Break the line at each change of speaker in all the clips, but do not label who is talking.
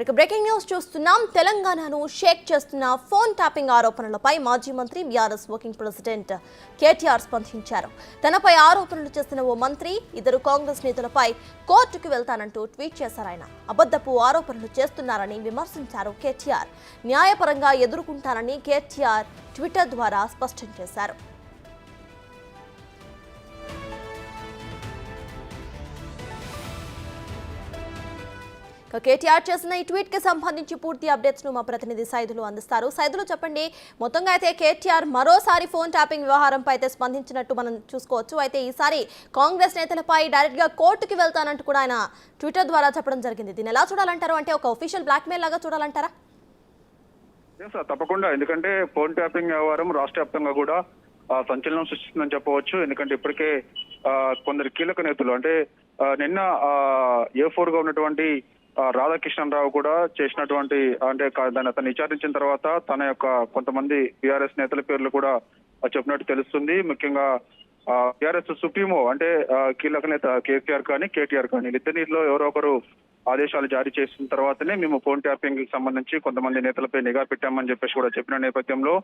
Breaking news చూస్తున్నాం. తెలంగాణను షేక్ చేస్తున్న ఫోన్ ట్యాపింగ్ ఆరోపణలపై మాజీ మంత్రి బీఆర్ఎస్ వర్కింగ్ ప్రెసిడెంట్ కేటీఆర్ స్పందించారు. తనపై ఆరోపణలు చేసిన ఓ మంత్రి ఇద్దరు కాంగ్రెస్ నేతలపై కోర్టుకు వెళ్తానంటూ ట్వీట్ చేశారు. ఆయన అబద్ధపు ఆరోపణలు చేస్తున్నారని విమర్శించారు కేటీఆర్. న్యాయపరంగా ఎదుర్కొంటానని కేటీఆర్ ట్విట్టర్ ద్వారా స్పష్టం చేశారు. కేటీఆర్ చేసిన ఈ ట్వీట్ కి సంబంధించి పూర్తి అప్డేట్స్ ను మా ప్రతినిధి సైదులు అందిస్తారు. సైదులు చెప్పండి, మొత్తంగా అయితే కేటీఆర్ మరోసారి ఫోన్ ట్యాపింగ్ వ్యవహారంపై అయితే స్పందించినట్టు మనం చూసుకోవచ్చు. అయితే ఈసారి కాంగ్రెస్ నేతలపై డైరెక్ట్ గా కోర్టుకి వెళ్తానంటూ కూడా ఆయన ట్విట్టర్ ద్వారా చెప్పడం జరిగింది. దీన్ని ఎలా చూడాలంటారు? అంటే ఒక అఫీషియల్ బ్లాక్మెయిల్ లాగా చూడాలంటారా?
తప్పకుండా, ఎందుకంటే ఫోన్ ట్యాపింగ్ వ్యవహారం రాష్ట్ర వ్యాప్తంగా కూడా సంచలనం సృష్టిస్తుందని చెప్పవచ్చు. ఎందుకంటే ఇప్పటికే కొందరు కీలక నేతలు అంటే నిన్న A4 గా ఉన్నటువంటి రాధాకృష్ణరావు కూడా చేసినటువంటి అంటే దాన్ని అతను విచారించిన తర్వాత తన యొక్క కొంతమంది బీఆర్ఎస్ నేతల పేర్లు కూడా చెప్పినట్టు తెలుస్తుంది. ముఖ్యంగా బీఆర్ఎస్ సుప్రీమో అంటే కీలక నేత కేసీఆర్ కానీ కేటీఆర్ కానీ వీళ్ళిద్దరిలో ఎవరో ఒకరు ఆదేశాలు జారీ చేసిన తర్వాతనే మేము ఫోన్ ట్యాపింగ్ కి సంబంధించి కొంతమంది నేతలపై నిఘా పెట్టామని చెప్పేసి కూడా చెప్పిన నేపథ్యంలో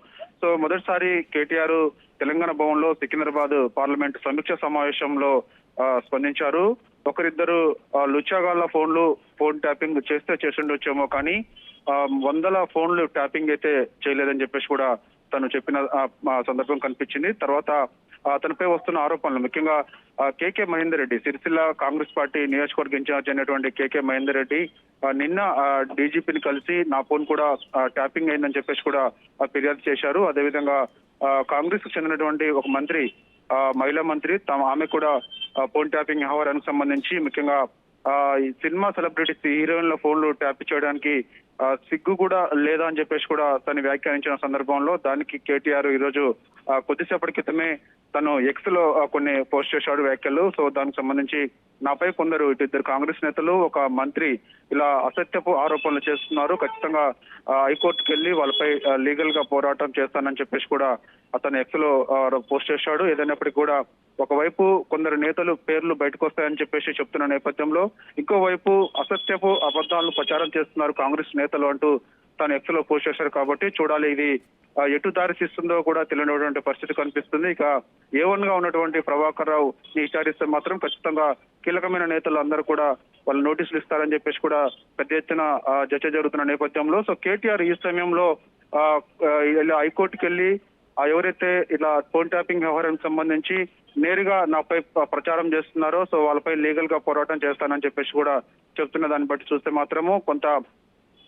సో మొదటిసారి కేటీఆర్ తెలంగాణ భవన్ లో సికింద్రాబాద్ పార్లమెంట్ సమీక్ష సమావేశంలో స్పందించారు. ఒకరిద్దరు లుచ్చాగాళ్ల ఫోన్ ట్యాపింగ్ చేస్తుండొచ్చేమో కానీ వందల ఫోన్లు ట్యాపింగ్ అయితే చేయలేదని చెప్పేసి కూడా తను చెప్పిన సందర్భం కనిపించింది. తర్వాత అతనిపై వస్తున్న ఆరోపణలు ముఖ్యంగా కేకే మహేందర్ రెడ్డి, సిరిసిల్ల కాంగ్రెస్ పార్టీ నియోజకవర్గ ఇన్ఛార్జ్ అయినటువంటి కేకే మహేందర్ రెడ్డి నిన్న డీజీపీని కలిసి నా ఫోన్ కూడా ట్యాపింగ్ అయిందని చెప్పేసి కూడా ఫిర్యాదు చేశారు. అదేవిధంగా కాంగ్రెస్ కు చెందినటువంటి ఒక మంత్రి, మహిళా మంత్రి ఆమె కూడా ఫోన్ ట్యాపింగ్ వ్యవహారానికి సంబంధించి ముఖ్యంగా ఈ సినిమా సెలబ్రిటీస్ హీరోయిన్ల ఫోన్లు ట్యాప్ చేయడానికి సిగ్గు కూడా లేదా అని చెప్పేసి కూడా తను వ్యాఖ్యానించిన సందర్భంలో దానికి కేటీఆర్ ఈ రోజు కొద్దిసేపటి క్రితమే తను ఎక్స్ లో కొన్ని పోస్ట్ చేశాడు వ్యాఖ్యలు. సో దానికి సంబంధించి నాపై కొందరు ఇద్దరు కాంగ్రెస్ నేతలు ఒక మంత్రి ఇలా అసత్యపు ఆరోపణలు చేస్తున్నారు, ఖచ్చితంగా హైకోర్టుకు వెళ్లి వాళ్ళపై లీగల్ గా పోరాటం చేస్తానని చెప్పేసి కూడా అతను ఎక్స్ లో పోస్ట్ చేశాడు. ఏదైనప్పటికీ కూడా ఒకవైపు కొందరు నేతలు పేర్లు బయటకు వస్తాయని చెప్పేసి చెప్తున్న నేపథ్యంలో ఇంకోవైపు అసత్యపు అబద్ధాలను ప్రచారం చేస్తున్నారు కాంగ్రెస్ నేతలు అంటూ తాను ఎక్స్ లో పోస్ట్ చేశారు. కాబట్టి చూడాలి ఇది ఎటు దారి తీస్తుందో కూడా తెలియనటువంటి పరిస్థితి కనిపిస్తుంది. ఇక A1 గా ఉన్నటువంటి ప్రభాకర్ రావు విచారిస్తే మాత్రం ఖచ్చితంగా కీలకమైన నేతలు అందరూ కూడా వాళ్ళు నోటీసులు ఇస్తారని చెప్పేసి కూడా పెద్ద ఎత్తున చర్చ జరుగుతున్న నేపథ్యంలో సో కేటీఆర్ ఈ సమయంలో ఇలా హైకోర్టుకు వెళ్లి ఎవరైతే ఇలా ఫోన్ ట్యాపింగ్ వ్యవహారానికి సంబంధించి నేరుగా నాపై ప్రచారం చేస్తున్నారో సో వాళ్ళపై లీగల్ గా పోరాటం చేస్తానని చెప్పేసి కూడా చెప్తున్న దాన్ని బట్టి చూస్తే మాత్రము కొంత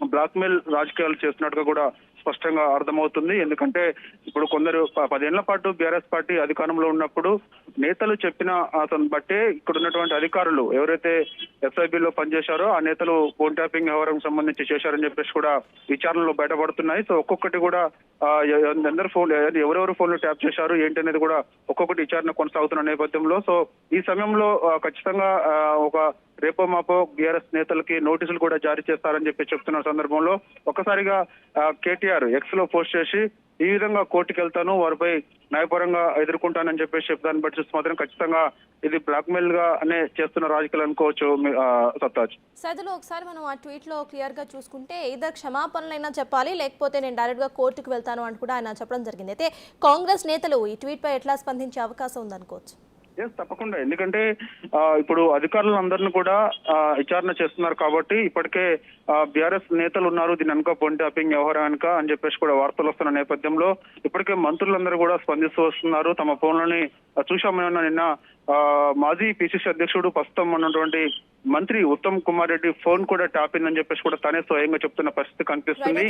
బ్లాక్మెయిల్ రాజకీయాలు చేస్తున్నట్టుగా కూడా స్పష్టంగా అర్థమవుతుంది. ఎందుకంటే ఇప్పుడు కొందరు 10 ఏళ్ల పాటు బీఆర్ఎస్ పార్టీ అధికారంలో ఉన్నప్పుడు నేతలు చెప్పిన అతను బట్టే ఇక్కడ ఉన్నటువంటి అధికారులు ఎవరైతే ఎస్ఐబిలో పనిచేశారో ఆ నేతలు ఫోన్ ట్యాపింగ్ వ్యవహారం సంబంధించి చేశారని చెప్పేసి కూడా విచారణలో బయటపడుతున్నాయి. సో ఒక్కొక్కటి కూడా ఎవరెవరు ఫోన్లు ట్యాప్ చేశారు ఏంటి అనేది కూడా ఒక్కొక్కటి విచారణ కొనసాగుతున్న నేపథ్యంలో సో ఈ సమయంలో ఖచ్చితంగా ఒక రేపో మాపో బీఆర్ఎస్ నేతలకి నోటీసులు కూడా జారీ చేస్తారని చెప్పి చెప్తున్న సందర్భంలో ఒక్కసారిగా కేటీఆర్ ఎక్స్ లో పోస్ట్ చేసి ఈ విధంగా కోర్టుకు వెళ్తాను, వారిపై న్యాయపరంగా ఎదుర్కొంటానని చెప్పేసి దాన్ని బట్టి చూస్తే మాత్రం ఖచ్చితంగా ఇది బ్లాక్మెయిల్ గానే చేస్తున్న రాజకీయాలు అనుకోవచ్చు. సత్తాజ్
సైదులు, ఒకసారి మనం ఆ ట్వీట్ లో క్లియర్ గా చూసుకుంటే ఇద్దరు క్షమాపణలైనా చెప్పాలి, లేకపోతే నేను డైరెక్ట్ గా కోర్టుకు వెళ్తాను అని కూడా ఆయన చెప్పడం జరిగింది. అయితే కాంగ్రెస్ నేతలు ఈ ట్వీట్ పై ఎట్లా స్పందించే అవకాశం ఉందనుకోవచ్చు?
తప్పకుండా, ఎందుకంటే ఇప్పుడు అధికారులందరినీ కూడా విచారణ చేస్తున్నారు కాబట్టి ఇప్పటికే బీఆర్ఎస్ నేతలు ఉన్నారు దీని వెనుక ఫోన్ ట్యాపింగ్ వ్యవహారం వెనుక అని చెప్పేసి కూడా వార్తలు వస్తున్న నేపథ్యంలో ఇప్పటికే మంత్రులందరూ కూడా స్పందిస్తూ వస్తున్నారు. తమ ఫోన్లని చూశామన్న నిన్న మాజీ పిసిసి అధ్యక్షుడు ప్రస్తుతం ఉన్నటువంటి మంత్రి ఉత్తమ్ కుమార్ రెడ్డి ఫోన్ కూడా ట్యాప్ అయిందని చెప్పేసి కూడా తనే స్వయంగా చెప్తున్న పరిస్థితి కనిపిస్తుంది.